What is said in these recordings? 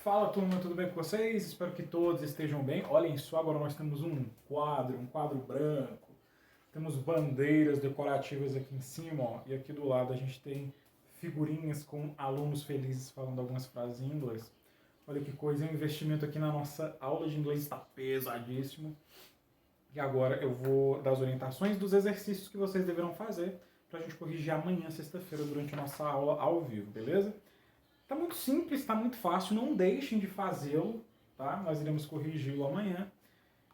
Fala turma, tudo bem com vocês? Espero que todos estejam bem. Olhem só, agora nós temos um quadro branco. Temos bandeiras decorativas aqui em cima, ó, e aqui do lado a gente tem figurinhas com alunos felizes falando algumas frases em inglês. Olha que coisa, o investimento aqui na nossa aula de inglês está pesadíssimo. E agora eu vou dar as orientações dos exercícios que vocês deverão fazer para a gente corrigir amanhã, sexta-feira, durante a nossa aula ao vivo, beleza? Tá muito simples, tá muito fácil, não deixem de fazê-lo, tá? Nós iremos corrigi-lo amanhã.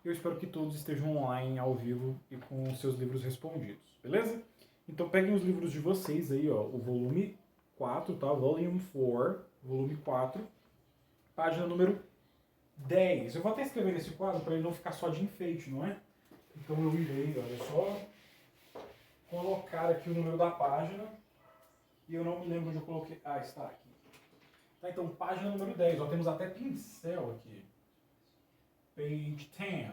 Eu espero que todos estejam online, ao vivo e com os seus livros respondidos, beleza? Então peguem os livros de vocês aí, ó, o volume 4, tá? Volume 4, volume 4, página número 10. Eu vou até escrever nesse quadro para ele não ficar só de enfeite, não é? Então eu irei, olha só, colocar aqui o número da página e eu não me lembro onde eu coloquei. Ah, está aqui. Tá, então, página número 10, ó, temos até pincel aqui. Page 10.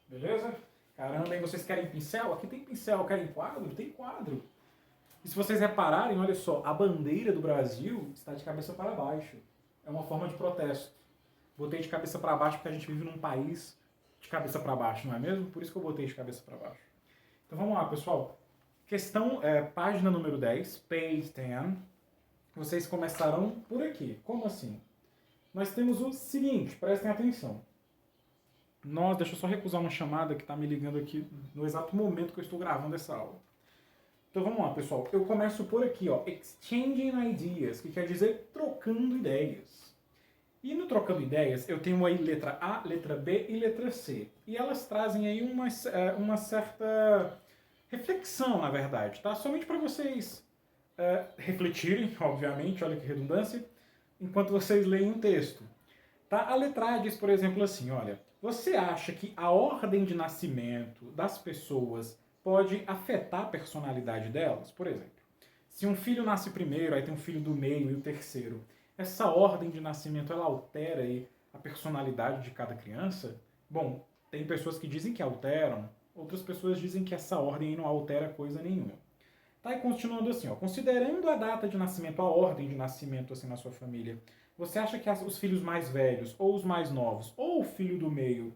Beleza? Caramba, aí vocês querem pincel? Aqui tem pincel. Querem quadro? Tem quadro. E se vocês repararem, olha só, a bandeira do Brasil está de cabeça para baixo. É uma forma de protesto. Botei de cabeça para baixo porque a gente vive num país de cabeça para baixo, não é mesmo? Por isso que eu botei de cabeça para baixo. Então vamos lá, pessoal. Questão, página número 10, page 10. Vocês começarão por aqui. Como assim? Nós temos o seguinte, prestem atenção. Deixa eu só recusar uma chamada que está me ligando aqui no exato momento que eu estou gravando essa aula. Então vamos lá, pessoal. Eu começo por aqui, ó, exchanging ideas, que quer dizer trocando ideias. E no trocando ideias, eu tenho aí letra A, letra B e letra C. E elas trazem aí uma certa reflexão, na verdade, tá? Somente para vocês refletirem, obviamente, olha que redundância, enquanto vocês leem um texto. Tá? A letra A diz, por exemplo, assim, olha, você acha que a ordem de nascimento das pessoas pode afetar a personalidade delas? Por exemplo, se um filho nasce primeiro, aí tem um filho do meio e o terceiro, essa ordem de nascimento, ela altera aí a personalidade de cada criança? Bom, tem pessoas que dizem que alteram, outras pessoas dizem que essa ordem não altera coisa nenhuma. Tá, e continuando assim, ó, considerando a data de nascimento, a ordem de nascimento assim na sua família, você acha que os filhos mais velhos, ou os mais novos, ou o filho do meio,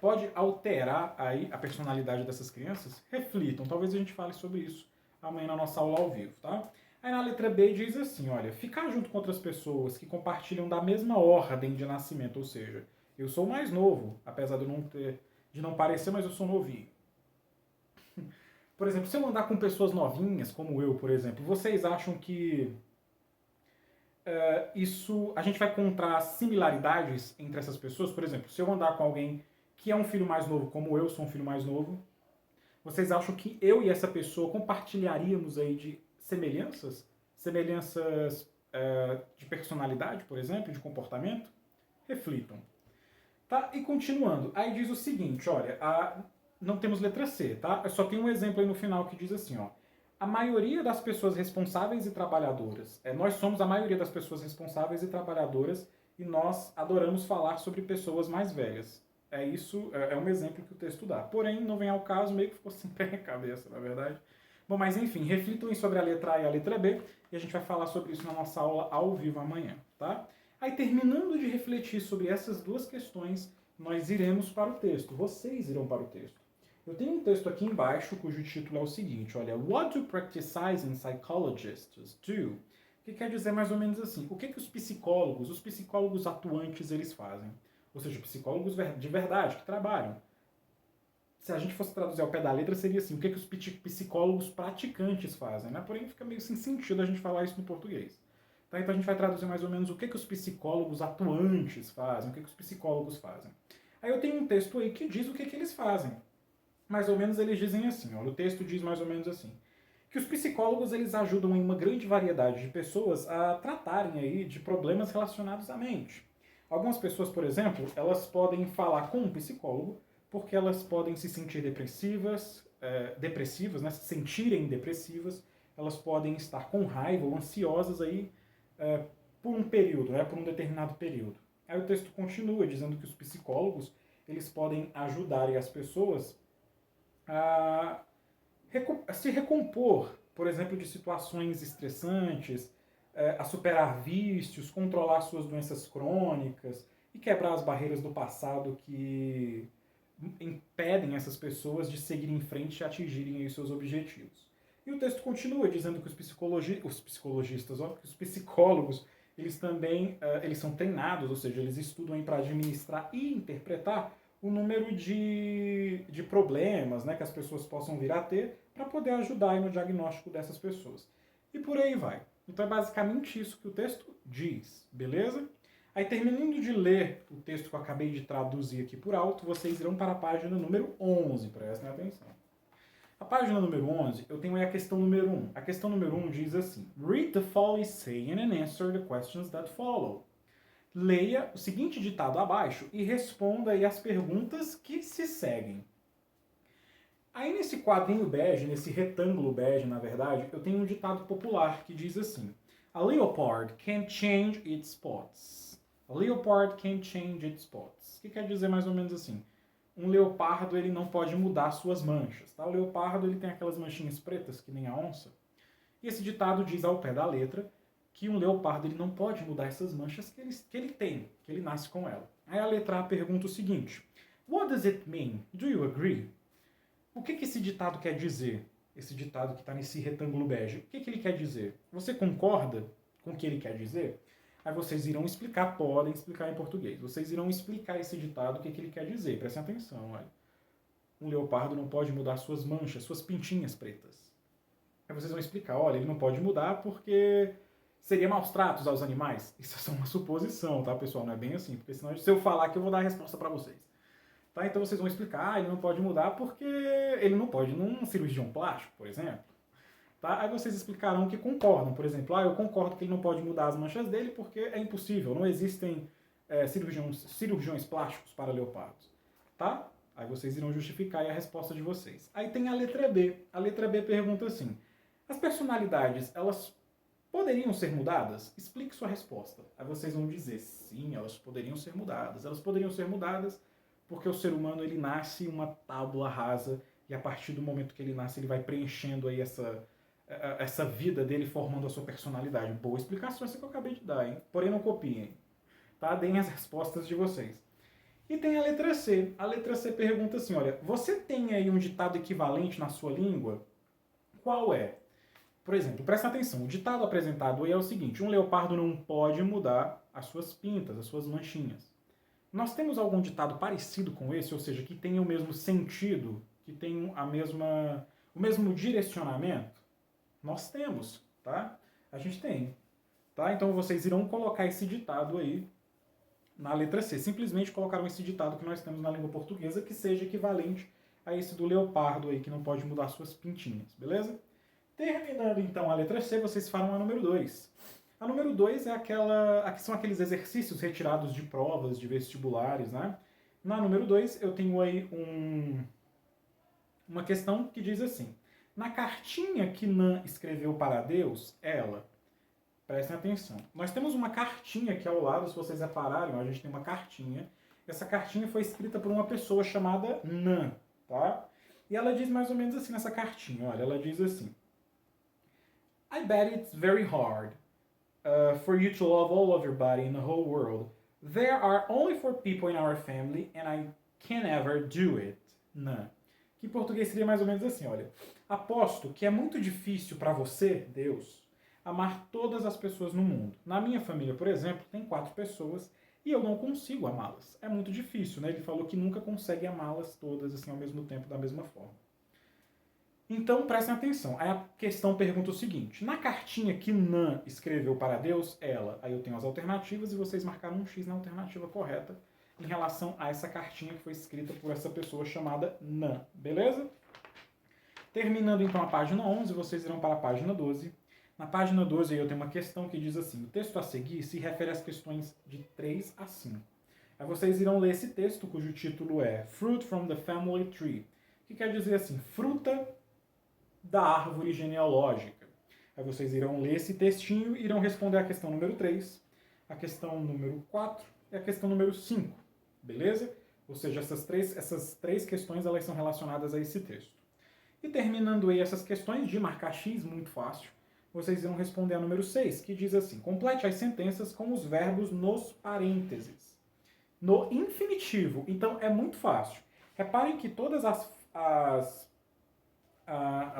pode alterar aí a personalidade dessas crianças? Reflitam, talvez a gente fale sobre isso amanhã na nossa aula ao vivo, tá? Aí na letra B diz assim, olha, ficar junto com outras pessoas que compartilham da mesma ordem de nascimento, ou seja, eu sou o mais novo, apesar de não parecer, mas eu sou novinho. Por exemplo, se eu andar com pessoas novinhas, como eu, por exemplo, vocês acham que a gente vai encontrar similaridades entre essas pessoas? Por exemplo, se eu andar com alguém que é um filho mais novo, como eu sou um filho mais novo, vocês acham que eu e essa pessoa compartilharíamos aí de semelhanças? Semelhanças de personalidade, por exemplo, de comportamento? Reflitam. Tá? E continuando, aí diz o seguinte, olha, não temos letra C, tá? Eu só tenho um exemplo aí no final que diz assim, ó. A maioria das pessoas responsáveis e trabalhadoras. Nós somos a maioria das pessoas responsáveis e trabalhadoras e nós adoramos falar sobre pessoas mais velhas. Isso é um exemplo que o texto dá. Porém, não vem ao caso, meio que ficou sem pé na cabeça, na verdade. Bom, mas enfim, reflitam sobre a letra A e a letra B e a gente vai falar sobre isso na nossa aula ao vivo amanhã, tá? Aí, terminando de refletir sobre essas duas questões, nós iremos para o texto. Vocês irão para o texto. Eu tenho um texto aqui embaixo cujo título é o seguinte, olha, What do practicing psychologists do? Que quer dizer mais ou menos assim, o que os psicólogos atuantes, eles fazem? Ou seja, psicólogos de verdade, que trabalham. Se a gente fosse traduzir ao pé da letra, seria assim, o que os psicólogos praticantes fazem, né? Porém, fica meio sem sentido a gente falar isso no português. Tá? Então a gente vai traduzir mais ou menos o que os psicólogos atuantes fazem, o que os psicólogos fazem. Aí eu tenho um texto aí que diz o que eles fazem. Mais ou menos eles dizem assim, olha, o texto diz mais ou menos assim, que os psicólogos eles ajudam em uma grande variedade de pessoas a tratarem aí de problemas relacionados à mente. Algumas pessoas, por exemplo, elas podem falar com um psicólogo porque elas podem se sentir depressivas, né, se sentirem depressivas, elas podem estar com raiva ou ansiosas aí por um período, né, por um determinado período. Aí o texto continua dizendo que os psicólogos eles podem ajudar as pessoas a se recompor, por exemplo, de situações estressantes, a superar vícios, controlar suas doenças crônicas e quebrar as barreiras do passado que impedem essas pessoas de seguirem em frente e atingirem aí seus objetivos. E o texto continua dizendo que os psicologistas, ó, que os psicólogos, eles também eles são treinados, ou seja, eles estudam para administrar e interpretar o número de problemas, né, que as pessoas possam vir a ter para poder ajudar aí no diagnóstico dessas pessoas. E por aí vai. Então é basicamente isso que o texto diz, beleza? Aí terminando de ler o texto que eu acabei de traduzir aqui por alto, vocês irão para a página número 11, prestem atenção. A página número 11, eu tenho aí a questão número 1. A questão número 1 diz assim: Read the following saying and answer the questions that follow. Leia o seguinte ditado abaixo e responda aí as perguntas que se seguem. Aí nesse quadrinho bege, nesse retângulo bege, na verdade, eu tenho um ditado popular que diz assim: A leopard can change its spots. A leopard can change its spots. O que quer dizer mais ou menos assim? Um leopardo ele não pode mudar suas manchas. Tá? O leopardo ele tem aquelas manchinhas pretas que nem a onça. E esse ditado diz ao pé da letra que um leopardo ele não pode mudar essas manchas que ele tem, que ele nasce com ela. Aí a letra A pergunta o seguinte: What does it mean? Do you agree? O que esse ditado quer dizer? Esse ditado que está nesse retângulo bege. O que ele quer dizer? Você concorda com o que ele quer dizer? Aí vocês irão explicar, podem explicar em português. Vocês irão explicar esse ditado, o que ele quer dizer. Prestem atenção, olha. Um leopardo não pode mudar suas manchas, suas pintinhas pretas. Aí vocês vão explicar, olha, ele não pode mudar porque seria maus tratos aos animais. Isso é só uma suposição, tá, pessoal? Não é bem assim, porque senão se eu falar aqui eu vou dar a resposta para vocês. Tá? Então vocês vão explicar, ele não pode mudar porque ele não pode num cirurgião plástico, por exemplo. Tá? Aí vocês explicarão que concordam. Por exemplo, eu concordo que ele não pode mudar as manchas dele porque é impossível, não existem cirurgiões plásticos para leopardos. Tá? Aí vocês irão justificar aí a resposta de vocês. Aí tem a letra B. A letra B pergunta assim: as personalidades, elas poderiam ser mudadas? Explique sua resposta. Aí vocês vão dizer, sim, elas poderiam ser mudadas. Elas poderiam ser mudadas porque o ser humano ele nasce uma tábua rasa e a partir do momento que ele nasce ele vai preenchendo aí essa vida dele, formando a sua personalidade. Boa explicação essa que eu acabei de dar, hein? Porém não copiem. Tá? Deem as respostas de vocês. E tem a letra C. A letra C pergunta assim, olha, você tem aí um ditado equivalente na sua língua? Qual é? Por exemplo, presta atenção, o ditado apresentado aí é o seguinte: um leopardo não pode mudar as suas pintas, as suas manchinhas. Nós temos algum ditado parecido com esse, ou seja, que tenha o mesmo sentido, que tenha o mesmo direcionamento? Nós temos, tá? A gente tem. Tá? Então vocês irão colocar esse ditado aí na letra C. Simplesmente colocaram esse ditado que nós temos na língua portuguesa que seja equivalente a esse do leopardo aí, que não pode mudar suas pintinhas, beleza? Terminando então a letra C, vocês falam a número 2. A número 2 é são aqueles exercícios retirados de provas, de vestibulares, né? Na número 2 eu tenho aí uma questão que diz assim: na cartinha que Nã escreveu para Deus, ela... Prestem atenção. Nós temos uma cartinha aqui ao lado, se vocês repararem, a gente tem uma cartinha. Essa cartinha foi escrita por uma pessoa chamada Nã, tá? E ela diz mais ou menos assim nessa cartinha, olha, ela diz assim: I bet it's very hard for you to love all of your body in the whole world. There are only 4 people in our family and I can't ever do it. Nã. Que em português seria mais ou menos assim, olha. Aposto que é muito difícil para você, Deus, amar todas as pessoas no mundo. Na minha família, por exemplo, tem 4 pessoas e eu não consigo amá-las. É muito difícil, né? Ele falou que nunca consegue amá-las todas assim ao mesmo tempo, da mesma forma. Então, prestem atenção. Aí a questão pergunta o seguinte: na cartinha que Nã escreveu para Deus, ela... Aí eu tenho as alternativas e vocês marcaram um X na alternativa correta em relação a essa cartinha que foi escrita por essa pessoa chamada Nã. Beleza? Terminando então a página 11, vocês irão para a página 12. Na página 12 eu tenho uma questão que diz assim: o texto a seguir se refere às questões de 3 a 5. Aí vocês irão ler esse texto, cujo título é Fruit from the Family Tree, que quer dizer assim, fruta da árvore genealógica. Aí vocês irão ler esse textinho e irão responder a questão número 3, a questão número 4 e a questão número 5. Beleza? Ou seja, essas três questões elas são relacionadas a esse texto. E terminando aí essas questões de marcar X, muito fácil, vocês irão responder a número 6, que diz assim: complete as sentenças com os verbos nos parênteses. No infinitivo, então é muito fácil. Reparem que todas as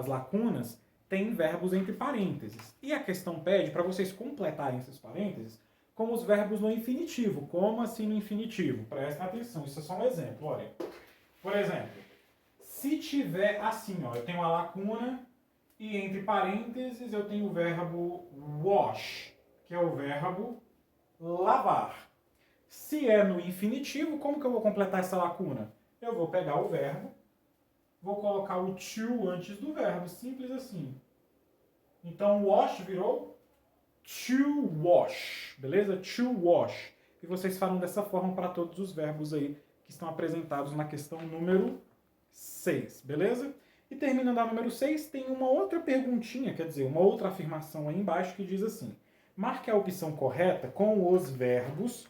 lacunas têm verbos entre parênteses. E a questão pede para vocês completarem esses parênteses com os verbos no infinitivo. Como assim no infinitivo? Presta atenção, isso é só um exemplo, olha. Por exemplo, se tiver assim, ó, eu tenho uma lacuna e entre parênteses eu tenho o verbo wash, que é o verbo lavar. Se é no infinitivo, como que eu vou completar essa lacuna? Eu vou pegar o verbo, vou colocar o to antes do verbo, simples assim. Então, wash virou to wash, beleza? To wash. E vocês falam dessa forma para todos os verbos aí que estão apresentados na questão número 6, beleza? E terminando a número 6, tem uma outra perguntinha, quer dizer, uma outra afirmação aí embaixo que diz assim: marque a opção correta com os verbos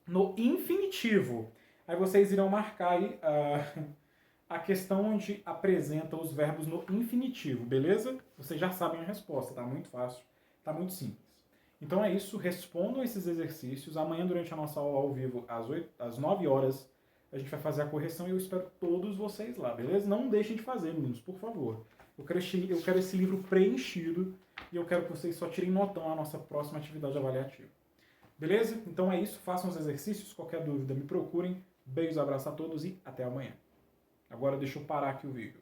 no infinitivo. Aí vocês irão marcar aí a questão onde apresenta os verbos no infinitivo, beleza? Vocês já sabem a resposta, tá muito fácil, tá muito simples. Então é isso, respondam esses exercícios. Amanhã, durante a nossa aula ao vivo, às 9 horas, a gente vai fazer a correção e eu espero todos vocês lá, beleza? Não deixem de fazer, meninos, por favor. Eu quero esse livro preenchido e eu quero que vocês só tirem notão na nossa próxima atividade avaliativa. Beleza? Então é isso, façam os exercícios, qualquer dúvida me procurem. Beijos, abraço a todos e até amanhã. Agora deixa eu parar aqui o vídeo.